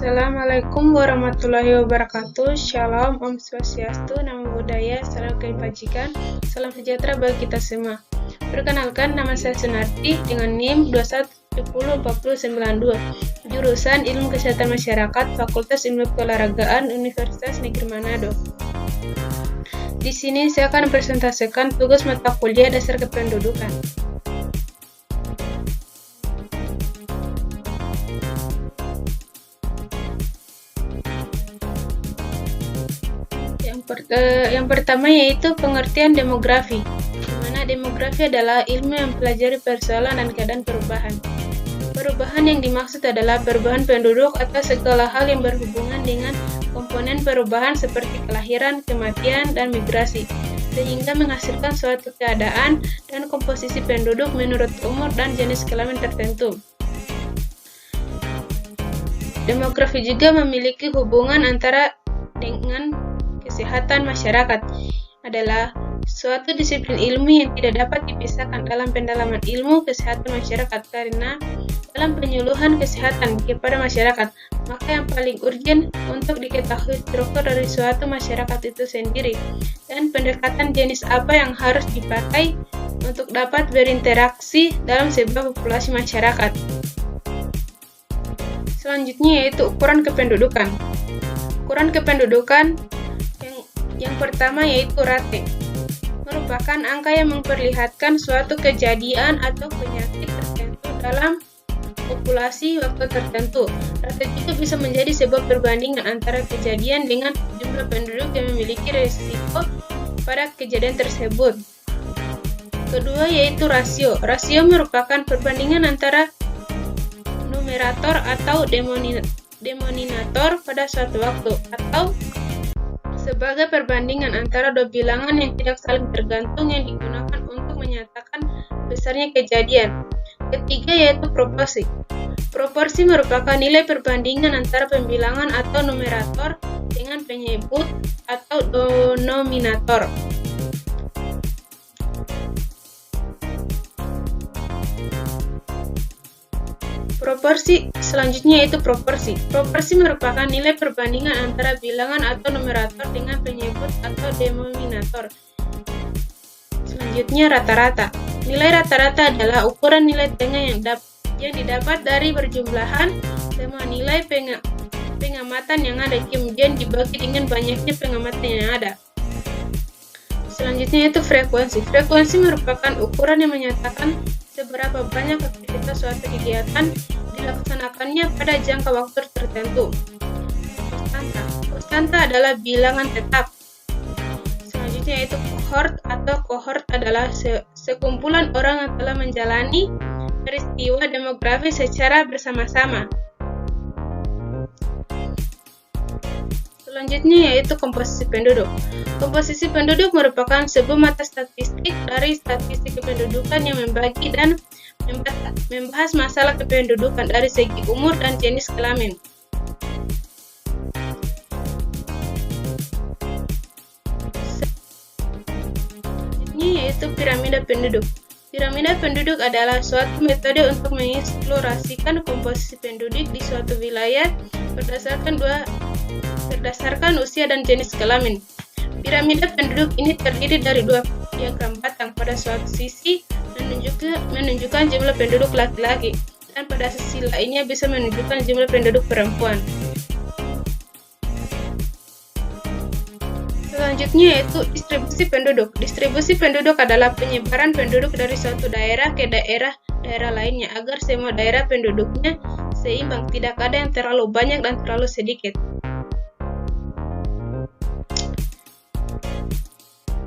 Assalamualaikum warahmatullahi wabarakatuh. Shalom, Om Swastiastu, Namo Buddhaya, Salam Kebajikan, Salam sejahtera bagi kita semua. Perkenalkan, nama saya Sunarti dengan NIM 21104092, jurusan Ilmu Kesehatan Masyarakat, Fakultas Ilmu Keolahragaan, Universitas Negeri Manado. Di sini saya akan presentasikan tugas mata kuliah dasar kependudukan. Yang pertama yaitu pengertian demografi, di mana demografi adalah ilmu yang mempelajari persoalan dan keadaan perubahan. Perubahan yang dimaksud adalah perubahan penduduk atau segala hal yang berhubungan dengan komponen perubahan seperti kelahiran, kematian, dan migrasi, sehingga menghasilkan suatu keadaan dan komposisi penduduk menurut umur dan jenis kelamin tertentu. Demografi juga memiliki hubungan antara dengan kesehatan masyarakat, adalah suatu disiplin ilmu yang tidak dapat dipisahkan dalam pendalaman ilmu kesehatan masyarakat, karena dalam penyuluhan kesehatan kepada masyarakat, maka yang paling urgent untuk diketahui struktur dari suatu masyarakat itu sendiri dan pendekatan jenis apa yang harus dipakai untuk dapat berinteraksi dalam sebuah populasi masyarakat. Selanjutnya yaitu ukuran kependudukan. Ukuran kependudukan yang pertama yaitu rate, merupakan angka yang memperlihatkan suatu kejadian atau penyakit tertentu dalam populasi waktu tertentu. Rate juga bisa menjadi sebuah perbandingan antara kejadian dengan jumlah penduduk yang memiliki risiko pada kejadian tersebut. Kedua yaitu rasio. Rasio merupakan perbandingan antara numerator atau denominator pada suatu waktu, atau sebagai perbandingan antara dua bilangan yang tidak saling tergantung yang digunakan untuk menyatakan besarnya kejadian. Ketiga yaitu proporsi. Proporsi merupakan nilai perbandingan antara pembilangan atau numerator dengan penyebut atau denominator. Proporsi selanjutnya yaitu proporsi. Proporsi merupakan nilai perbandingan antara bilangan atau numerator dengan penyebut atau denominator. Selanjutnya rata-rata. Nilai rata-rata adalah ukuran nilai tengah yang didapat dari berjumlahan semua nilai pengamatan yang ada, kemudian dibagi dengan banyaknya pengamatan yang ada. Selanjutnya yaitu frekuensi. Frekuensi merupakan ukuran yang menyatakan seberapa banyak aktivitas suatu kegiatan dilaksanakannya pada jangka waktu tertentu. Konstanta. Konstanta adalah bilangan tetap. Selanjutnya yaitu kohort, atau kohort adalah sekumpulan orang yang telah menjalani peristiwa demografi secara bersama-sama. Selanjutnya yaitu komposisi penduduk. Komposisi penduduk merupakan sebuah mata statistik dari statistik kependudukan yang membagi dan membahas masalah kependudukan dari segi umur dan jenis kelamin. Selanjutnya yaitu piramida penduduk. Piramida penduduk adalah suatu metode untuk mengeksplorasikan komposisi penduduk di suatu wilayah berdasarkan usia dan jenis kelamin. Piramida penduduk ini terdiri dari dua diagram batang. Pada suatu sisi menunjukkan jumlah penduduk laki-laki, dan pada sisi lainnya bisa menunjukkan jumlah penduduk perempuan. Selanjutnya yaitu distribusi penduduk. Distribusi penduduk adalah penyebaran penduduk dari suatu daerah ke daerah lainnya agar semua daerah penduduknya seimbang, tidak ada yang terlalu banyak dan terlalu sedikit.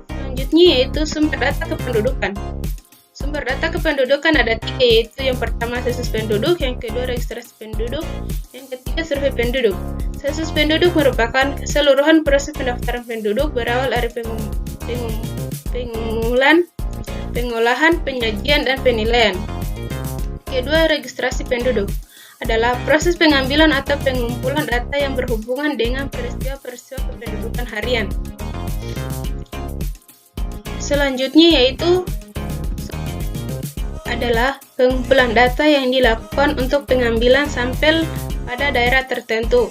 Selanjutnya yaitu sumber data kependudukan. Sumber data kependudukan ada tiga, yaitu yang pertama sensus penduduk, yang kedua registrasi penduduk, yang ketiga survei penduduk. Sensus penduduk merupakan keseluruhan proses pendaftaran penduduk berawal dari pengolahan, penyajian, dan penilaian. Kedua, registrasi penduduk adalah proses pengambilan atau pengumpulan data yang berhubungan dengan peristiwa-peristiwa kependudukan harian. Selanjutnya yaitu adalah pengumpulan data yang dilakukan untuk pengambilan sampel pada daerah tertentu.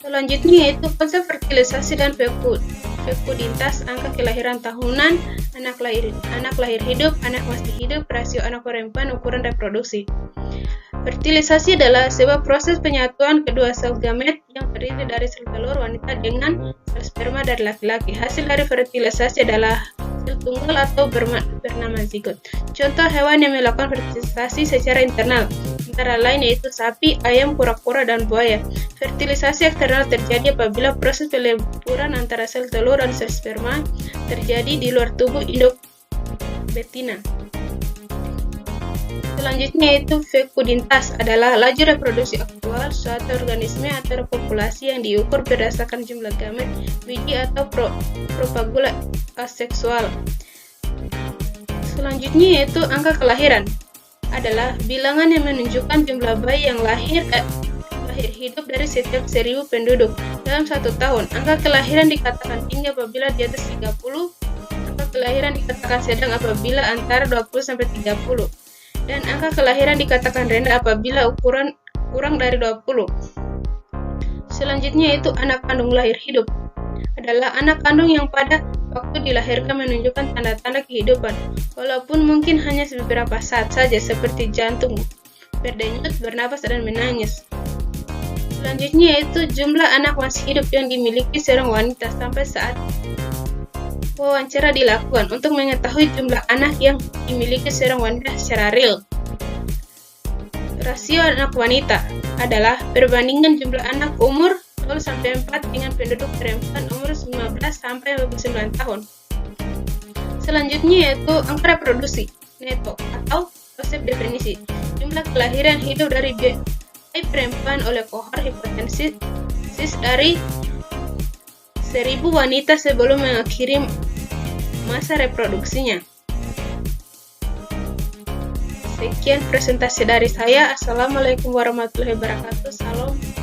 Selanjutnya yaitu konsep fertilisasi dan fekuditas, angka kelahiran tahunan, anak lahir hidup, anak masih hidup, rasio anak perempuan, ukuran reproduksi. Fertilisasi adalah sebuah proses penyatuan kedua sel gamet yang terdiri dari sel telur wanita dengan sel sperma dari laki-laki. Hasil dari fertilisasi adalah sel tunggal atau bernama zigot. Contoh hewan yang melakukan fertilisasi secara internal antara lain yaitu sapi, ayam, kura-kura, dan buaya. Fertilisasi eksternal terjadi apabila proses peleburan antara sel telur dan sel sperma terjadi di luar tubuh induk betina. Selanjutnya yaitu fekuditas adalah laju reproduksi aktual suatu organisme atau populasi yang diukur berdasarkan jumlah gamet, biji atau propagula aseksual. Selanjutnya yaitu angka kelahiran adalah bilangan yang menunjukkan jumlah bayi yang lahir hidup dari setiap 1000 penduduk dalam 1 tahun. Angka kelahiran dikatakan tinggi apabila di atas 30, angka kelahiran dikatakan sedang apabila antara 20-30. Dan angka kelahiran dikatakan rendah apabila ukuran kurang dari 20. Selanjutnya yaitu anak kandung lahir hidup adalah anak kandung yang pada waktu dilahirkan menunjukkan tanda-tanda kehidupan, walaupun mungkin hanya beberapa saat saja seperti jantung, berdenyut, bernapas, dan menangis. Selanjutnya yaitu jumlah anak masih hidup yang dimiliki seorang wanita sampai saat wawancara dilakukan untuk mengetahui jumlah anak yang dimiliki seorang wanita secara real. Rasio anak wanita adalah perbandingan jumlah anak umur 0-4 dengan penduduk perempuan umur 15-29 tahun. Selanjutnya yaitu angka reproduksi neto atau konsep definisi. Jumlah kelahiran hidup dari bayi perempuan oleh kohort hipotesis dari 1000 wanita sebelum mengakhiri masa reproduksinya. Sekian presentasi dari saya. Assalamualaikum warahmatullahi wabarakatuh. Salam.